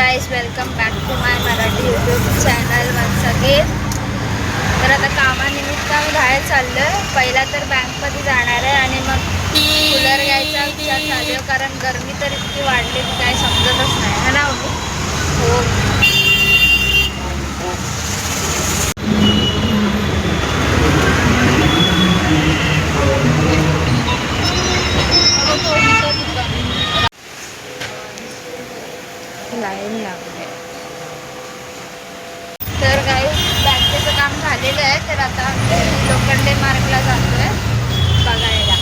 Guys, welcome back to my Marathi YouTube channel once again. तर आता कामानिमित्त आम्ही बाहेर चाललो आहे. पहिला तर बँकमध्ये जाणार आहे आणि मग कूलर घ्यायचा विचार चालू आहे, कारण गरमी तर इतकी वाढली की काय समजतच नाही है ना. हो, लाईन लागले. तर काही बँकेचं काम झालेलं आहे, तर आता आम्ही लोखंडे मार्गला जातोय बघायला.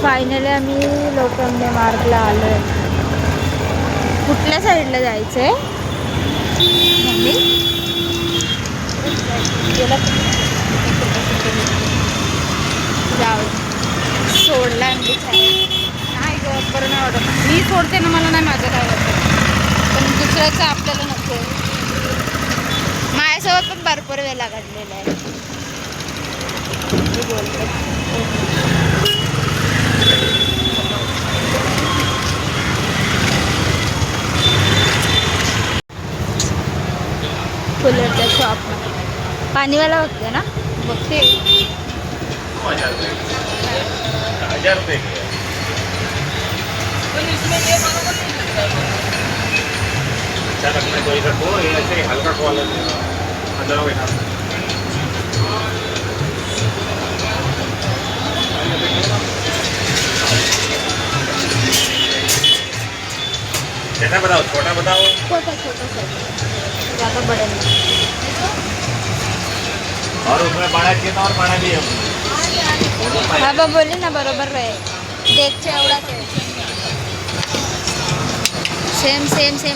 फायनली आम्ही लोखंडे मार्गला आलो आहे. कुठल्या साईडला जायचं आहे मम्मी? जाऊ सोडला नाही ग, बरं नाही वाटत. मी सोडते ना, मला नाही माझं काय वाटत, पण दुसऱ्याचं आपल्याला नको. माझ्यासोबत पण भरपूर वेळा घडलेला आहे. मी बोलते कूलरच्या शॉपमध्ये पाणीवाला बघते ना, बघते. 1000 रुपये की है। अच्छा रखना कोई रखो, ये ऐसे हल्का कॉलर अंदर बैठा कैसा बताओ, छोटा बताओ। छोटा ज़्यादा बड़ा नहीं. और उसमें बड़ा चाहिए और बड़ा भी है। बाबा बोले ना, बरोबर आहे. डेकच्या एवढाच आहे. सेम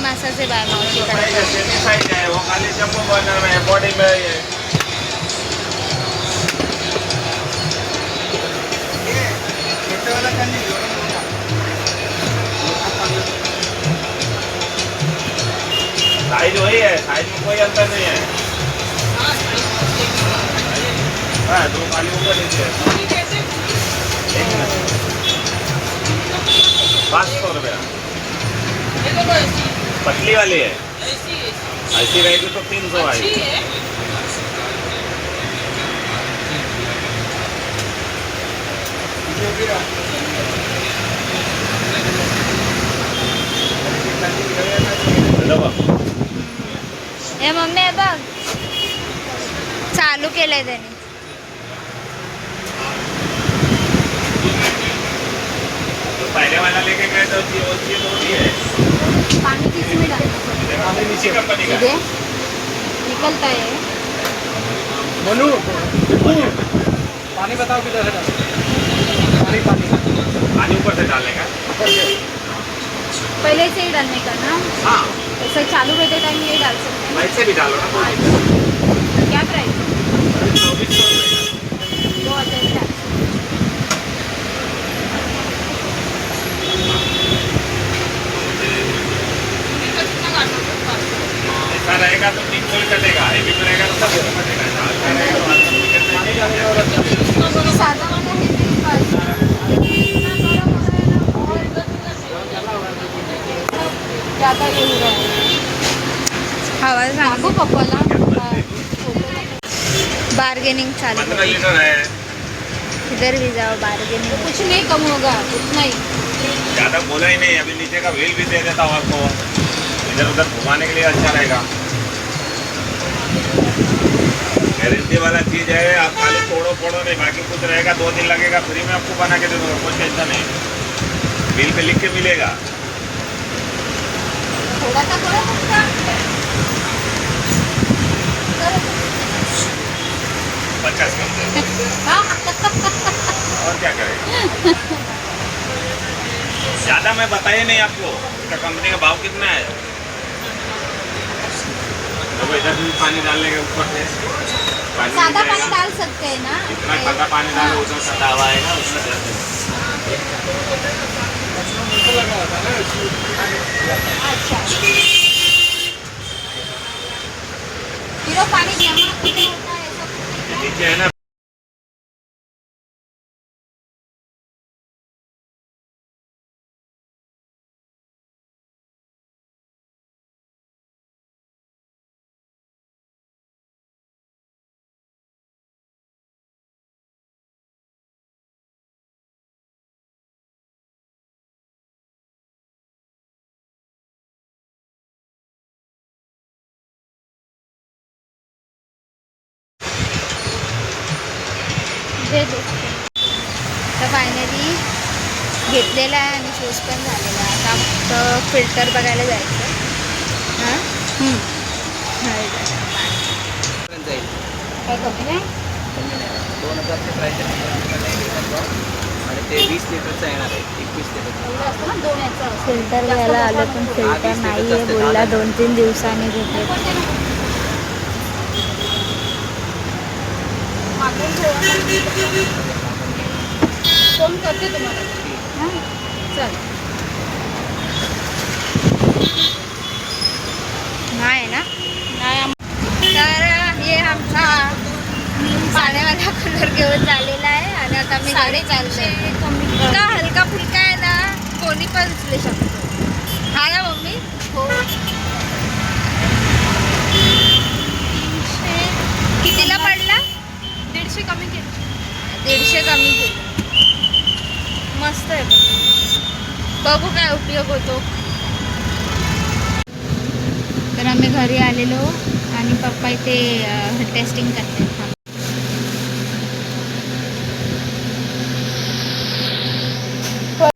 असाच आहे बाय मावशीकडे. साइज है वो, खाली जम्बो बर्नर में बॉडी में ये साइज वही है, साइज में कोई अंतर नहीं है. हाँ, दो खाली ऊपर नीचे 500 रुपया. पतली वाली है, ऐसी रहेगी तो 300 आएगी. हे मम्मी आहे बघ, चालू केलंय त्याने. पहले वाला लेके गए तो ये दो ही है. पानी किसी में डालना नीचे कंपनी का है, निकलता है. बोलू पानी बताओ किधर है. पानी ऊपर से डालने का. पहले से ही डालने का ना. हाँ, ऐसा चालू रहते टाइम ये डाल सकते हैं. वैसे भी डालो ना. क्या प्राइस है? 2400 रुपये. 2000. ऐसा रहेगा तो 300 कटेगा, हेवी में रहेगा तो 700 कटेगा. ऐसा रहेगा तो 800 कटेगा. सादा वाला है मेरे पास. ज़्यादा ये हो रहा है. आवाज सांगू पप्पाला. बार्गेनिंग चालू 15 लीटर है. इधर भी जाओ, बार्गेनिंग कुछ नहीं कम होगा, उतना ही. ज़्यादा बोला ही नहीं. अभी नीचे का व्हील भी दे देता हूँ आपको, इधर उधर घुमाने के लिए अच्छा रहेगा. गारंटी वाला चीज़ है. आप खाली तोड़ो फोड़ो नहीं, बाकी कुछ रहेगा 2 दिन लगेगा, फ्री में आपको बना के दे दूँगा, कोई टेंशन नहीं. बिल पे लिख के मिलेगा. थोड़ा सा 50 का. और क्या करेगा. ज़्यादा मैं बताया नहीं आपको, इसका कंपनी का भाव कितना है. देखो इधर भी पानी डालने के ऊपर से पानी सादा मिल पानी जाएगा। डाल सकते हैं ना? जितना ठंडा पानी डालो उतना ठंडा हवा आएगा उतना जल्दी। अच्छा, फिर वो पानी जमा कितना होता है सब कुछ? नीचे है ना दे दे. तर फायनली घेतलेला आहे आणि शूज पण झालेला आहे. आता फक्त फिल्टर बघायला जायचं. हां जाईल काय कमी नाही. 2000चे प्राईस आणि ते 20 लिटरचं येणार आहे 21 लिटरचं असतं ना दोन याचं फिल्टर घ्यायला आलं पण फिल्टर नाही आहे बोलला 2-3 दिवसांनी भेटेल. फोन करते तुम्हाला. हां चल नाही ना नाही. तर हे आमचा पाण्यावाला कलर घेऊन झालेला आहे आणि आता मी घरी चालते. इतका हलका फुलका आहे ना कोणी पण उचलू शकतो. हा ना मम्मी? हो. कितीला पडला? 150 कमी केलं. 150 कमी केलं. मस्त आहे. बघू काय उपयोग होतो. तर आम्ही घरी आलेलो आणि पप्पा इथे टेस्टिंग करते.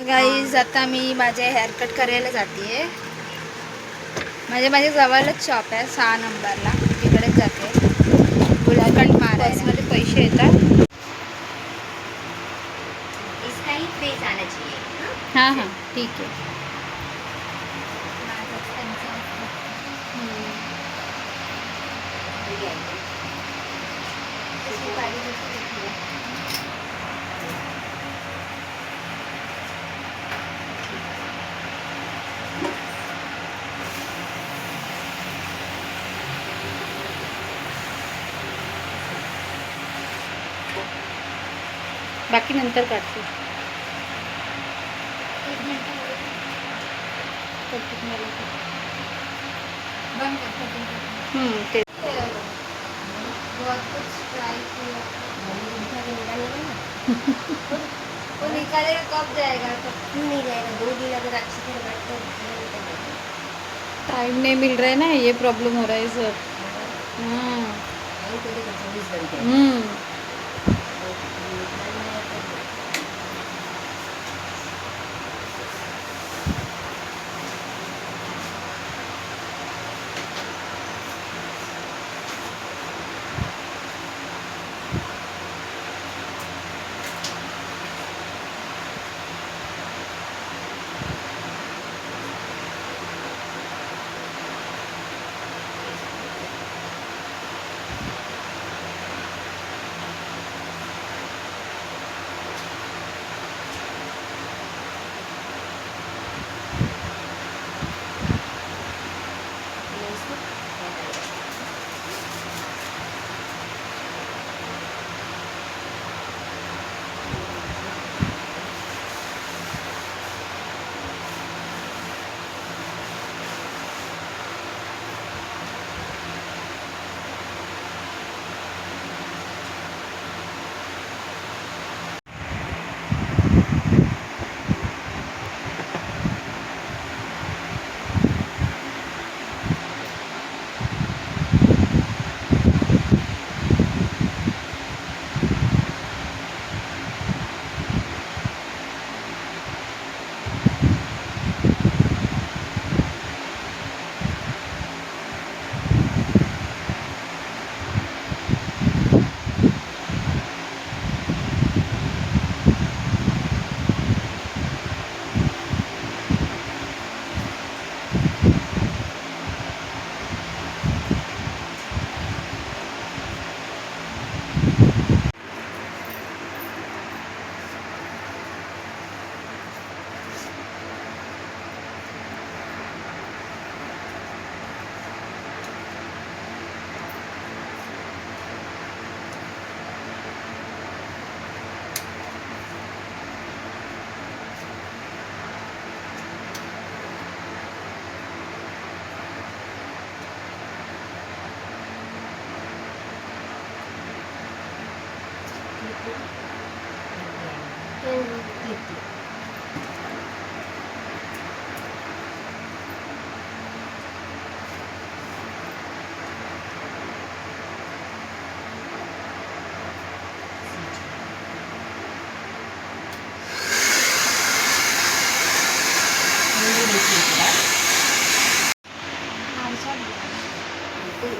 गाईज आता मी माझे हेअरकट करायला जाते. माझ्या जवळच शॉप आहे 6 नंबरला तिकडेच जाते. बुलकट मारायला पैसे येतात. हां हां ठीक आहे. बाकी नंतर काढते. ते वो निकालेगा कब जाएगा? नहीं जाएगा 2 दिन अगर अच्छी तरह बैठते टाइम नहीं मिल रहा है ना ये प्रॉब्लम हो रहा है सर.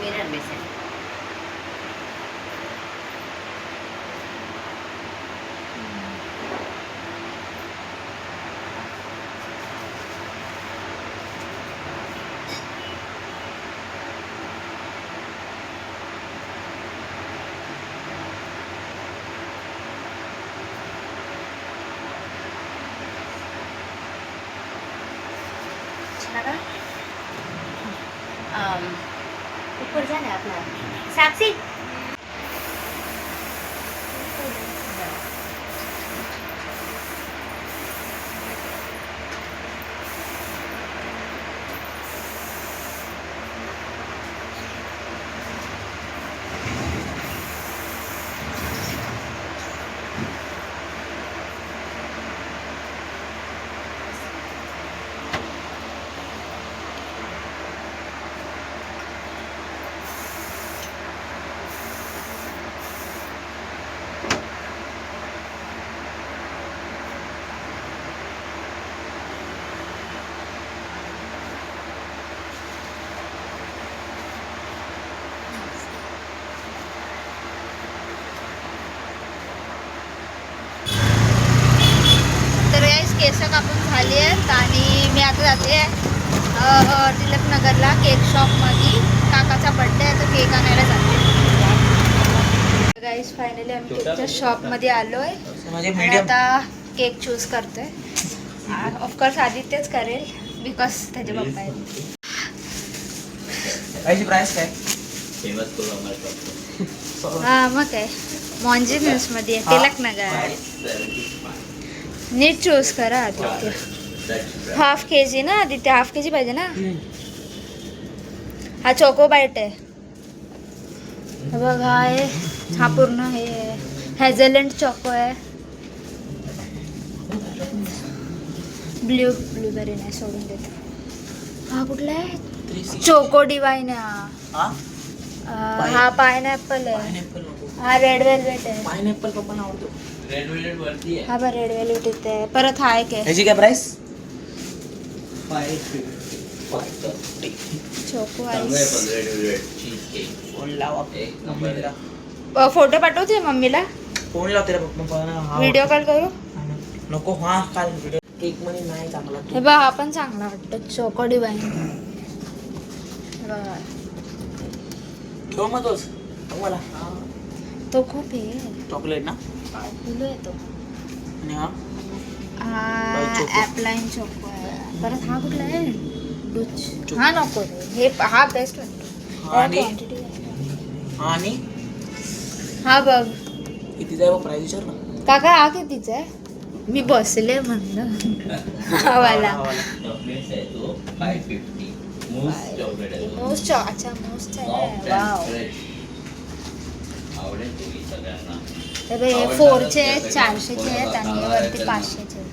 मिरर बेसन ऊपर जाना है अपना साक्षी केस कापून झाली आहेत आणि मी आता जाते तिलकनगरला केक शॉपमध्ये. काकाचा बर्थडे आहे तर केक आणायला जाते. गाईज फायनली आम्ही केकच्या शॉपमध्ये आलो आहे आणि आता केक चूज करतोय. ऑफकोर्स आदित्यच करेल बिकॉज त्याचे पप्पा आहेत. प्राइस काय? हां मग काय मॉन्जिन्समध्ये आहे तिलकनगर. नीट चूज करा आदित्य. हाफ के जी ना आदित्य, हाफ के जी पाहिजे ना. हा चोको बाईट आहे बघा. हा पूर्ण हे हॅझलनट चोको आहे. ब्लूबेरी नाही सोडून देतो. हा कुठला आहे? चोको डिवाइन आहे. हा पायनॅपल आहे. हा रेड वेलवेट आहे. पायनॅपल पप्पांना आवडतो. रेड वेलवेट वरती आहे. हा बरं रेड वेलवेट इथे आहे. परत हा एक आहे ह्याची काय प्राइस? चोको चांगलं आहे आईस. पण red velvet cheese cake phone लाव एक नंबर आहे. फोटो पाठवते मम्मीला. फोन लाव तेरा पप्पा. व्हिडिओ कॉल करू. नको. हा काल व्हिडिओ केक मध्ये नाही चांगला हे बघ हा पण चांगला वाटतं चोको डिवाइन. बघा ठेव मग तोच मला. तो खूप आहे चॉकलेट ना. फुलो आहे तो. आणि हा हा ॲपलाईन चोको आहे. परत हा कुठला आहे? डुच. हा नको रे. हे हा बेस्ट वाटतो. आणि क्वांटिटी आणि हा बघ किती जाय प्राइस विचार ना. काका हा कितीचा आहे? मी बसले म्हणलं हा वाला. चॉकलेट आहे तो 550. मूस चॉकलेट आहे तो. मूस अच्छा मूसचा आहे. Soft and wow. fresh. आवडेल तुम्ही सगळ्यांना. हे बघ हे 4चे आहेत, 400चे आहेत आणि हे वरती 500चे आहेत.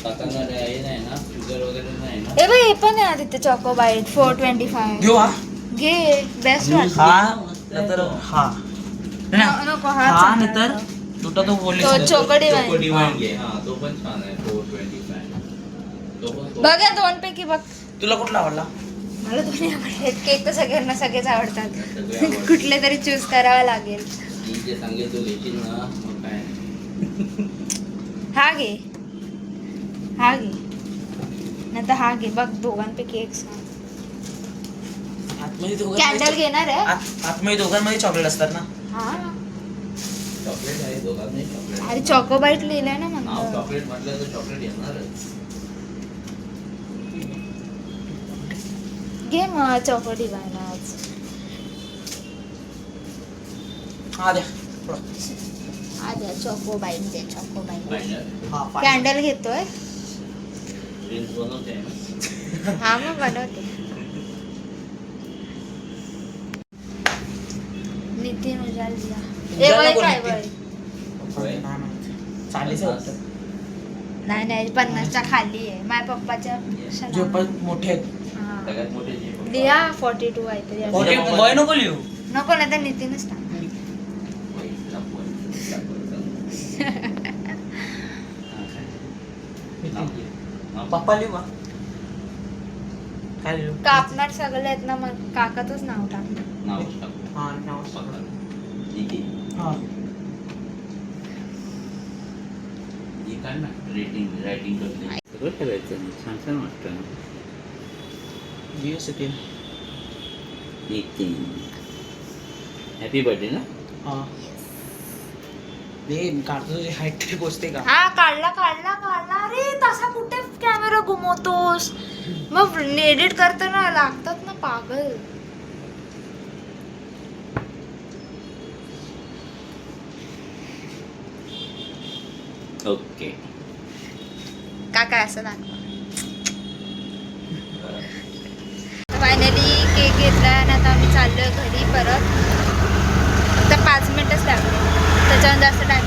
काकांना हे नाही ना शुगर वगैरे नाही ना. हे बघ हे पण आहे तिथे चॉको बाईट 425. घेऊ हा. घे बेस्ट वाटतो. हा नंतर हा नको हा हा चांगला नंतर वाटतो. तुटा तो बोलले तो चोको चोको डिवाइन. डिवाइन घे. हा तो पण छान आहे 425. तो पण बघ या दोन पैकी बघ. तुला कुठला आवडला? मला दोन्ही आवडतात. केक तर सगळ्यांना सगळेच आवडतात. सगळे आवडतात. कुठले तरी चूज करावं लागेल. मी जे सांगेल तू घेशील ना मग काय. हा घे हा घे नाही तर हा घे. बघ दोघांपैकी एक सांग. आतमध्ये कॅन्डल घेणार आहे. आतमध्ये दोघांमध्ये चॉकलेट असतात ना. हा चॉकलेट आहे दोघांनाही चॉकलेट. अरे चॉको बाईट लिहिलंय ना नाव म्हणलं. चॉकलेट म्हटलं तर चॉकलेट येणारच. घे मग चॉको डिवाइन आज. हा द्या थोडा. द्या चॉको बाईट दे. चॉको बाईट फायनल हा कॅन्डल घेतोय. ड्रिंक्स बनवते ना. हा मग बनवते. नितीन उजाल दिया. ए वय काय वय होय. नाही माहिती. 40 आहे वाटतं. नाही नाही 50च्या खाली आहे माझ्या पप्पाच्या पेक्षा जे लहान. पण मोठे आहेत. हा. सगळ्यात मोठे जे पप्पा. लिहा 42 काहीतरी असं. 40 वय नको लिहू. नको नाही तर नितीनच टाक. वय, लपवून. हा, काय? पप्पा लिहू का? काय लिहू? कापणार सगळे आहेत ना मग काकाचंच नाव टाकणार. नाव टाकू. हा नाव पकडा. ठीक आहे. हा हे काय ना रेटिंग रायटिंग करते सगळं करायचं छान छान वाटतं ना. जीएस येतील. एक हॅपी बर्थडे ना. हा दे काढतो तुझी हाईट तरी पोचते का? हा काढला अरे तसा कुठे कॅमेरा घुमवतोस मग एडिट करताना लागतात ना पागल. ओके. काय असं दाखवा. फायनली केक घेतला आणि आता आम्ही चाललोय घरी परत. आता 5 मिनिटच लागले त्याच्यावर जास्त टाइम